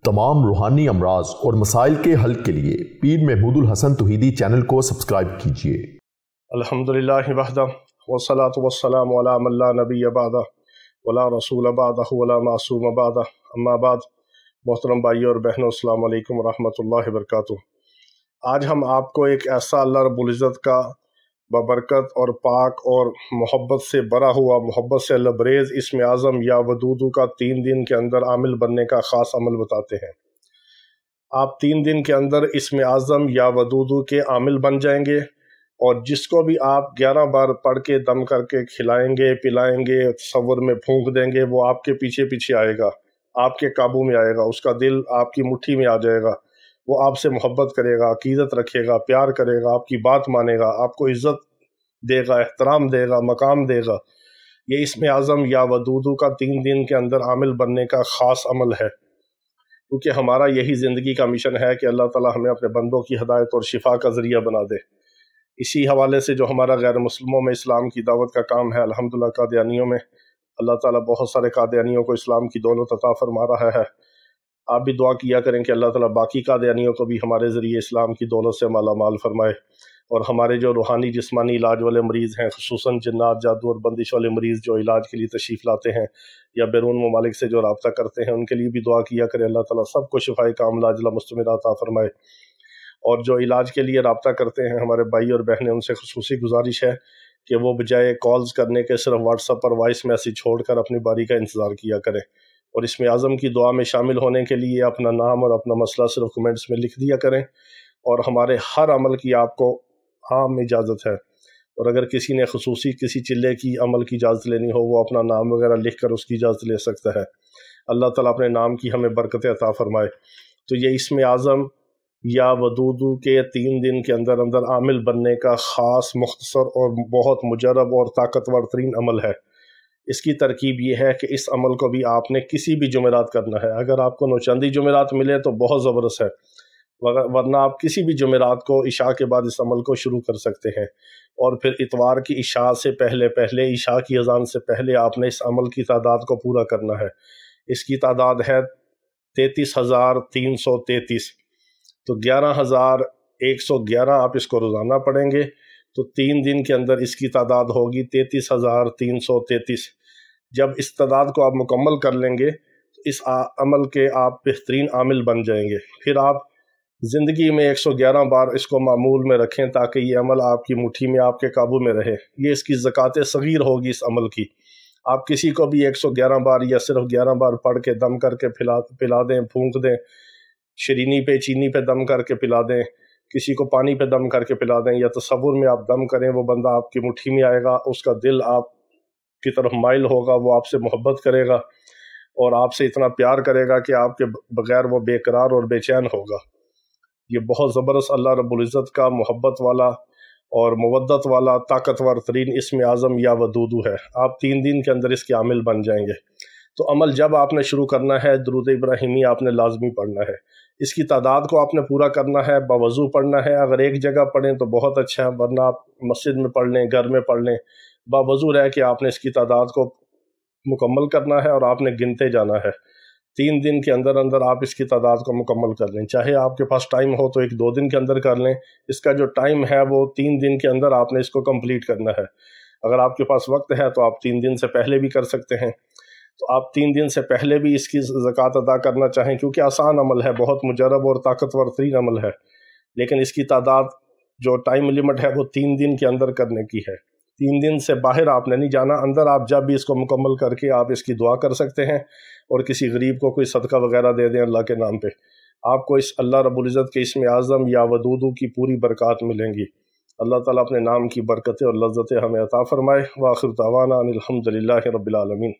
तमाम रूहानी अमराज और मसाइल के हल के लिए पीर महमूद उल हसन तौहीदी चैनल को सब्सक्राइब कीजिए। अल्हम्दुलिल्लाहि वहदा वस्सलातु वस्सलामु अला मन ला नबिय्य बअदा वला रसूल बअदहु वला मासूम बअदा अम्मा बाद। मोहतरम भाइयों और बहनों, अस्सलामु अलैकुम रहमतुल्लाहि व बरकातुहू। आज हम आपको एक ऐसा अल्लाह रब्बुल इज़्ज़त का बबरकत और पाक और मोहब्बत से भरा हुआ, मोहब्बत से लबरेज़ इसमें आज़म या वदूदू का 3 दिन के अंदर आमिल बनने का ख़ास अमल बताते हैं। आप 3 दिन के अंदर इसमें आज़म या वदूदू के आमिल बन जाएंगे और जिसको भी आप 11 बार पढ़ के दम करके खिलाएंगे, पिलाएंगे, तसव्वुर में फूंक देंगे, वो आपके पीछे पीछे आएगा, आपके काबू में आएगा, उसका दिल आपकी मुट्ठी में आ जाएगा, वो आपसे मोहब्बत करेगा, अकीदत रखेगा, प्यार करेगा, आपकी बात मानेगा, आपको इज़्ज़त देगा, एहतराम देगा, मकाम देगा। ये इसमें आज़म या वदूदू का 3 दिन के अंदर आमिल बनने का ख़ास अमल है, क्योंकि हमारा यही ज़िंदगी का मिशन है कि अल्लाह ताला हमें अपने बंदों की हिदायत और शिफा का ज़रिया बना दे। इसी हवाले से जो हमारा गैर मुस्लिमों में इस्लाम की दावत का काम है, अल्हम्दुलिल्लाह कादियानियों में अल्लाह ताला बहुत सारे कादियानियों को इस्लाम की दौलत अता फरमा रहा है। आप भी दुआ किया करें कि अल्लाह ताला बाकी कादियानियों को भी हमारे ज़रिए इस्लाम की दौलत से माला माल फरमाए, और हमारे जो रूहानी जिस्मानी इलाज वाले मरीज़ हैं, खुसूसन जिन्नात, जादू और बंदिश वाले मरीज़ जो इलाज के लिए तशरीफ़ लाते हैं या बैरून ममालिक से जो रब्ता करते हैं, उनके लिए भी दुआ किया करें अल्लाह ताला सबको शिफाए कामिला अजला मुस्तमिरा अता फरमाए। और जो इलाज के लिए रब्ता करते हैं हमारे भाई और बहनें, उनसे खुसूसी गुजारिश है कि वो बजाय कॉल्स करने के सिर्फ व्हाट्सएप पर वॉइस मैसेज छोड़कर अपनी बारी का इंतज़ार किया करें, और इसमें आज़म की दुआ में शामिल होने के लिए अपना नाम और अपना मसला सिर्फ कमेंट्स में लिख दिया करें। और हमारे हर अमल की आपको आम इजाज़त है, और अगर किसी ने खुसूसी किसी चिल्ले की अमल की इजाज़त लेनी हो, वो अपना नाम वगैरह लिख कर उसकी इजाज़त ले सकता है। अल्लाह ताला अपने नाम की हमें बरकत अता फ़रमाए। तो ये इसमें आज़म या वदूदू के 3 दिन के अंदर अंदर आमिल बनने का ख़ास, मुख्तसर और बहुत मुजरब और ताकतवर तरीन अमल है। इसकी तरकीब ये है कि इस अमल को भी आपने किसी भी जुमेरात करना है। अगर आपको नौचंदी जुमेरात मिले तो बहुत ज़बरदस्त है, वरना आप किसी भी जुमेरात को इशा के बाद इस अमल को शुरू कर सकते हैं। और फिर इतवार की इशा से पहले इशा की अज़ान से पहले आपने इस अमल की तादाद को पूरा करना है। इसकी तादाद है 33,333, तो 11,111 आप इसको रोज़ाना पढ़ेंगे तो 3 दिन के अंदर इसकी तादाद होगी 33,333। जब इस तादाद को आप मुकम्मल कर लेंगे तो इस अमल के आप बेहतरीन आमिल बन जाएंगे। फिर आप ज़िंदगी में 111 बार इसको मामूल में रखें ताकि ये अमल आपकी मुट्ठी में, आपके काबू में रहे। ये इसकी ज़कात सगीर होगी इस अमल की। आप किसी को भी 111 बार या सिर्फ 11 बार पढ़ के दम करके पिला दें, फूंक दें, शरीनी पे चीनी पे दम करके पिला दें, किसी को पानी पे दम करके पिला दें, या तसव्वुर में आप दम करें, वो बंदा आपकी मुट्ठी में आएगा, उसका दिल आपकी तरफ माइल होगा, वो आपसे मोहब्बत करेगा और आपसे इतना प्यार करेगा कि आपके बगैर वो बेकरार और बेचैन होगा। ये बहुत ज़बरदस्त अल्लाह रब्बुल इज़्ज़त का मोहब्बत वाला और मुवद्दत वाला ताकतवर तरीन इसमें आज़म या वदूदू है। आप 3 दिन के अंदर इसके आमिल बन जाएंगे। तो अमल जब आपने शुरू करना है, दुरूद इब्राहिमी आपने लाजमी पढ़ना है। इसकी तादाद को आपने पूरा करना है, बावज़ू पढ़ना है। अगर एक जगह पढ़ें तो बहुत अच्छा है, वरना आप मस्जिद में पढ़ लें, घर में पढ़ लें। बावज़ू रह के आपने इसकी तादाद को मुकम्मल करना है और आपने गिनते जाना है। 3 दिन के अंदर अंदर आप इसकी तादाद को मुकम्मल कर लें। चाहे आपके पास टाइम हो तो 1-2 दिन के अंदर कर लें। इसका जो टाइम है वो 3 दिन के अंदर आपने इसको कंप्लीट करना है। अगर आपके पास वक्त है तो आप 3 दिन से पहले भी कर सकते हैं। तो आप 3 दिन से पहले भी इसकी ज़कात अदा करना चाहें, क्योंकि आसान अमल है, बहुत मुजरब और ताकतवर तरीन अमल है, लेकिन इसकी तादाद जो टाइम लिमिट है वो 3 दिन के अंदर करने की है। 3 दिन से बाहर आपने नहीं जाना, अंदर आप जब भी इसको मुकम्मल करके आप इसकी दुआ कर सकते हैं और किसी गरीब को कोई सदका वगैरह दे दें अल्लाह के नाम पे। आपको इस अल्लाह रब्बुल इज़्ज़त के इसमें आज़म या वदूदू की पूरी बरकत मिलेंगी। अल्लाह ताला अपने नाम की बरकतें और लज़्ज़तें हमें अता फ़रमाए। व आखिर दावाना अनिल हम्दुलिल्लाहि रब्बिल आलमीन।